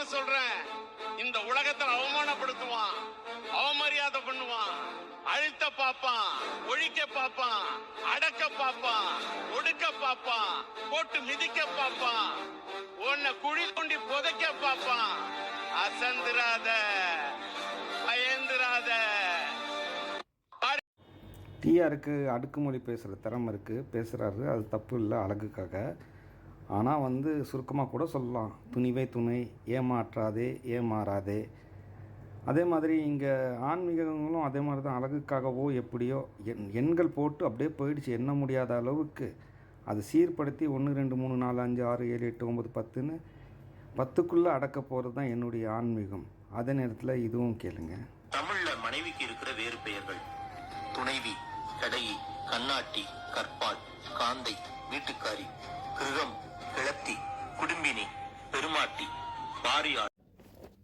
இல்லைன்னு சொல்றேன். இந்த உலகத்தில் அவமானப்படுத்துவான், அவமரியாதை பண்ணுவான், அழுத்த பாப்பான், ஒழிக்க பாப்பான், அடக்க பாப்பான், ஒடுக்க பாப்பான், போட்டு மிதிக்க பாப்பான், உன்னை குழி தோண்டி புதைக்க பாப்பான். அசந்திராத, பயந்திராத. டிஆருக்கு அடுக்குமொழி பேசுகிற திறமை இருக்குது, பேசுகிறாரு, அது தப்பு இல்லை அழகுக்காக. ஆனால் சுருக்கமாக கூட சொல்லலாம், துணிவே துணை, ஏமாற்றாதே ஏமாறாதே. அதே மாதிரி இங்கே ஆன்மீகங்களும் அதே மாதிரி தான், அழகுக்காகவோ எப்படியோ எண்கள் போட்டு அப்படியே போயிடுச்சு, எண்ண முடியாத அளவுக்கு அது சீர்படுத்தி 1 2 3 4 5 6 7 8 9 10ன்னு 10க்குள்ளே அடக்க போகிறது தான் என்னுடைய ஆன்மீகம். அதே நேரத்தில் இதுவும் கேளுங்க. தமிழில் மனைவிக்கு இருக்கிற வேறு பெயர்கள்: துணைவி, கடையி, கண்ணாட்டி, கற்பால், காந்தை, வீட்டுக்காரி, கிருகம், கிளத்தி, குடும்பினி, பெருமாட்டி, பாரியார்.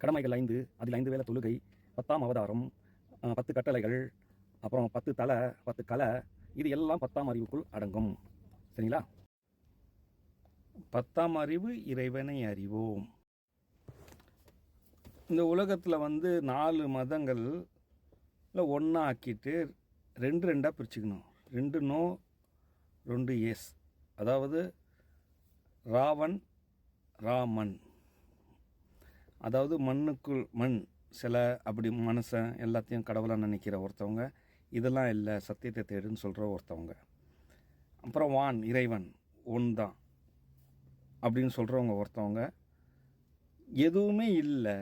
கடமைகள் 5, அதில் 5 வேளை தொழுகை, 10ஆம் அவதாரம், 10 கட்டளைகள், அப்புறம் 10 தலை, 10 கலை, இது எல்லாம் 10ஆம் அறிவுக்குள் அடங்கும். சரிங்களா? 10ஆம் அறிவு இறைவனை அறிவோம். இந்த உலகத்தில் 4 மதங்கள் ஒன்றா ஆக்கிட்டு 2 2ஆக பிரிச்சுக்கணும். 2 நோ 2 எஸ். அதாவது ராவன், ராமன். அதாவது மண்ணுக்குள் மண் சிலை, அப்படி மனுஷன் எல்லாத்தையும் கடவுளாக நினைக்கிற ஒருத்தவங்க, இதெல்லாம் இல்லை சத்தியத்தை தேடுன்னு சொல்கிற ஒருத்தவங்க. அப்புறம் வான், இறைவன் ஒன்று தான் அப்படின்னு சொல்கிறவங்க ஒருத்தவங்க, எதுவுமே இல்லை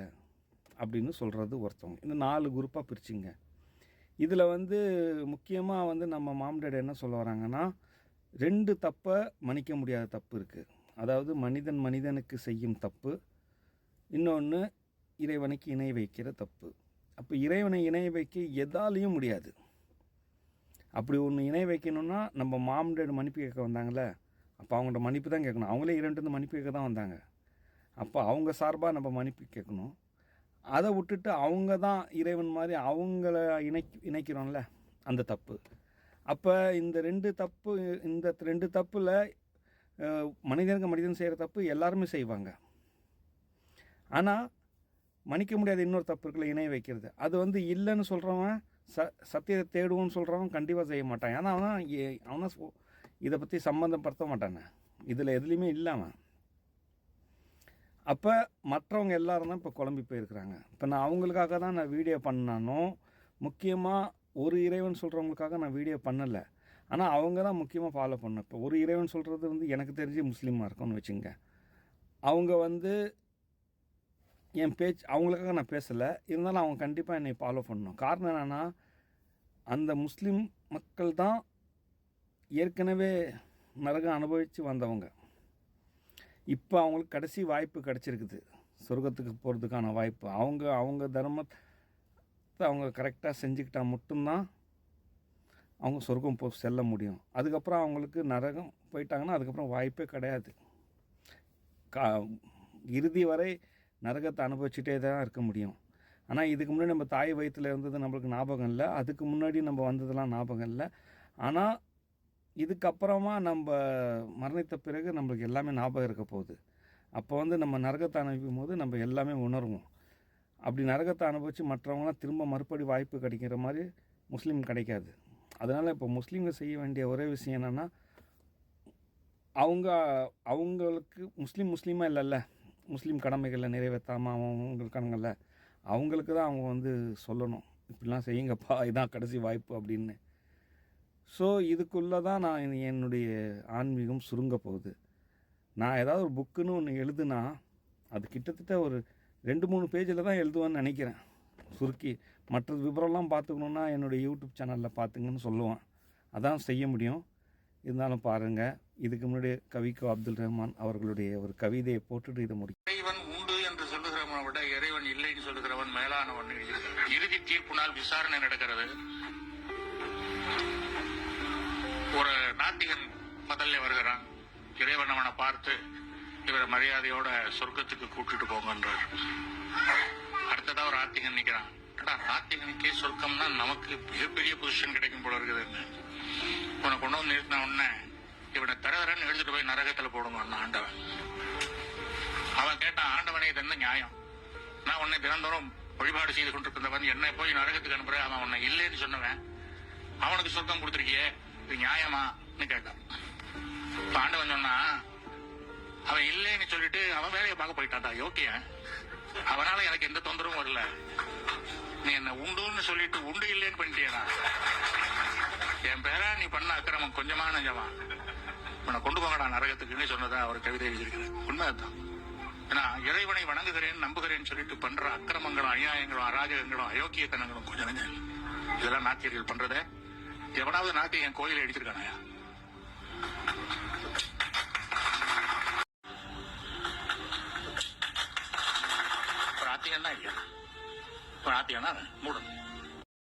அப்படின்னு சொல்கிறது ஒருத்தவங்க. இந்த 4 குரூப்பாக பிரிச்சுங்க. இதில் முக்கியமாக நம்ம மாம்டேட் என்ன சொல்ல வராங்கன்னா, 2 தப்பை மன்னிக்க முடியாத தப்பு இருக்குது. அதாவது மனிதனுக்கு செய்யும் தப்பு, இன்னொன்று இறைவனுக்கு இணை வைக்கிற தப்பு. அப்போ இறைவனை இணை வைக்க எதாலையும் முடியாது. அப்படி ஒன்று இணை வைக்கணும்னா நம்ம மாம்டேடு மன்னிப்பு கேட்க வந்தாங்களே, அப்போ அவங்கள்ட்ட மன்னிப்பு தான் கேட்கணும். அவங்களே இறைவன்ட்டு மன்னிப்பு கேட்க தான் வந்தாங்க. அப்போ அவங்க சார்பாக நம்ம மன்னிப்பு கேட்கணும். அதை விட்டுட்டு அவங்க தான் இறைவன் மாதிரி அவங்கள இணைக்கிறோம்ல, அந்த தப்பு. அப்போ இந்த 2 தப்பு, இந்த 2 தப்பில் மனிதன் செய்கிற தப்பு எல்லாருமே செய்வாங்க. ஆனால் மன்னிக்க முடியாத இன்னொரு தப்பு இருக்குல்ல, இணை வைக்கிறது. அது இல்லைன்னு சொல்கிறவன், சத்தியத்தை தேடுவோன்னு சொல்கிறவன் கண்டிப்பாக செய்ய மாட்டான். ஏன்னா அவனா இதை பற்றி சம்மந்தப்படுத்த மாட்டானே, இதில் எதுலேயுமே இல்லாமல். அப்போ மற்றவங்க எல்லாரும் தான் இப்போ குழம்பி போயிருக்கிறாங்க. இப்போ நான் அவங்களுக்காக தான் நான் வீடியோ பண்ணானோ, முக்கியமாக ஒரு இறைவன் சொல்கிறவங்களுக்காக நான் வீடியோ பண்ணலை. ஆனால் அவங்க தான் முக்கியமாக ஃபாலோ பண்ணேன். இப்போ ஒரு இறைவன் சொல்கிறது எனக்கு தெரிஞ்சு முஸ்லீமாக இருக்கும்னு வச்சுங்க. அவங்க என் பேச்சு அவங்களுக்காக நான் பேசலை, இருந்தாலும் அவங்க கண்டிப்பாக என்னை ஃபாலோ பண்ணணும். காரணம் என்னென்னா, அந்த முஸ்லீம் மக்கள் தான் ஏற்கனவே நரகம் அனுபவித்து வந்தவங்க. இப்போ அவங்களுக்கு கடைசி வாய்ப்பு கிடச்சிருக்குது, சொர்க்கத்துக்கு போகிறதுக்கான வாய்ப்பு. அவங்க தர்மத்தை அவங்க கரெக்டாக செஞ்சுக்கிட்டால் மட்டும்தான் அவங்க சொர்க்கம் செல்ல முடியும். அதுக்கப்புறம் அவங்களுக்கு நரகம் போயிட்டாங்கன்னா அதுக்கப்புறம் வாய்ப்பே கிடையாது. இறுதி வரை நரகத்தை அனுபவிச்சுட்டே தான் இருக்க முடியும். ஆனால் இதுக்கு முன்னாடி நம்ம தாய் வயிற்றில் இருந்தது நம்மளுக்கு ஞாபகம் இல்லை, அதுக்கு முன்னாடி நம்ம வந்ததெல்லாம் ஞாபகம் இல்லை. ஆனால் இதுக்கப்புறமா நம்ம மரணித்த பிறகு நம்மளுக்கு எல்லாமே ஞாபகம் இருக்க போகுது. அப்போ நம்ம நரகத்தை அனுபவிக்கும் போது நம்ம எல்லாமே உணர்வோம். அப்படி நரகத்தை அனுபவித்து மற்றவங்களாம் திரும்ப மறுபடி வாய்ப்பு கிடைக்கிற மாதிரி முஸ்லீம் கிடைக்காது. அதனால் இப்போ முஸ்லீம்கள் செய்ய வேண்டிய ஒரே விஷயம் என்னென்னா, அவங்களுக்கு முஸ்லீமாக இல்லைல்ல, முஸ்லீம் கடமைகளை நிறைவேற்றாமல் அவங்களுக்கானங்கள, அவங்களுக்கு தான் அவங்க சொல்லணும், இப்படிலாம் செய்யுங்கப்பா, இதான் கடைசி வாய்ப்பு அப்படின்னு. ஸோ இதுக்குள்ளே தான் நான் என்னுடைய ஆன்மீகம் சுருங்க போகுது. நான் ஏதாவது ஒரு புக்குன்னு ஒன்று எழுதுனா அது கிட்டத்தட்ட ஒரு 2-3 பேஜில் தான் எழுதுவேன்னு நினைக்கிறேன் சுருக்கி. மற்ற விவரம்லாம் பார்த்துக்கணுன்னா என்னுடைய யூடியூப் சேனலில் பார்த்துங்கன்னு சொல்லுவேன், அதான் செய்ய முடியும். இருந்தாலும் பாருங்கள், இதுக்கு முன்னாடி கவிக்கோ அப்துல் ரஹ்மான் அவர்களுடைய ஒரு கவிதையை போட்டுட்டு இதை முடியும். இறைவன் உண்டு என்று சொல்லுகிறவனை விட இறைவன் இல்லைன்னு சொல்லுகிறவன் மேலானவன். இறுதி தீர்ப்புனால் விசாரணை நடக்கிறது. ஒரு நாத்திகன் முதல்ல வருகிறான். இறைவன் அவனை பார்த்து, இவரை மரியாதையோட சொர்க்கத்துக்கு கூட்டிட்டு போங்கன்றார். அடுத்ததா ஒரு ஆத்திகன் நிக்கிறான். நாத்திகனுக்கே சொர்க்கம்னா நமக்கு மிகப்பெரிய பொசிஷன் கிடைக்கும் போல இருக்குதுன்னு உன்னை கொண்டு வந்து நிறுத்தின உடனே, இவனை தரதரன்னு எழுதிட்டு போய் நரகத்துல போடுங்க ஆண்டவன். அவன் கேட்டான், ஆண்டவனே இது என்ன நியாயம்? நான் உன்னை தினந்தோறும் வழிபாடு செய்து கொண்டிருக்கிறவன் என்னை போய் நரகத்துக்கு அனுப்புற, அவன் உன்னை இல்லைன்னு சொன்னவன் அவனுக்கு சொர்க்கம் கொடுத்திருக்கியே, இது நியாயமான்னு கேட்டான். ஆண்டவன் சொன்னா, அவன் இல்லைன்னு சொல்லிட்டு அவன் வேலையை பார்க்க போயிட்டான்டா யோக்கிய, அவனால எனக்கு எந்த தொந்தரவும் வரல. நீ என்ன உண்டுன்னு சொல்லிட்டு உண்டு இல்லைன்னு பண்ணிட்டியடா. என் பேரா நீ பண்ண அக்கிரமம் கொஞ்சமா நஞ்சமா, உன்னை கொண்டு போங்கடா நரகத்துக்குன்னு சொன்னதா அவர் கவிதை எழுதியிருக்கிறார். உண்மைதான். ஏன்னா இறைவனை வணங்குகிறேன் நம்புகிறேன்னு சொல்லிட்டு பண்ற அக்கிரமங்களும் அநியாயங்களும் அராஜகங்களும் அயோக்கியத்தனங்களும் கொஞ்சம் நஞ்சம். இதெல்லாம் நாத்தியர்கள் பண்றத எவனாவது நாத்தியன் கோயில எடுத்திருக்கானயா? ஒரு ஆத்தியன்னா இல்லையா? ஒரு ஆத்தியன்னா மூடன்.